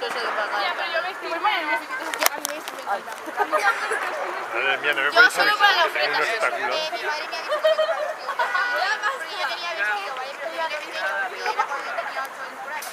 mucho eso de pagar. Ya, pero yo me estoy muy mal. Madre mía, no me Yo podéis solo para la avisar. Hay un oferta. obstáculo. Mi madre me ha dicho que me lo porque yo tenía vestido, ¿vale? Pero yo era cuando tenía 8 años por ahí.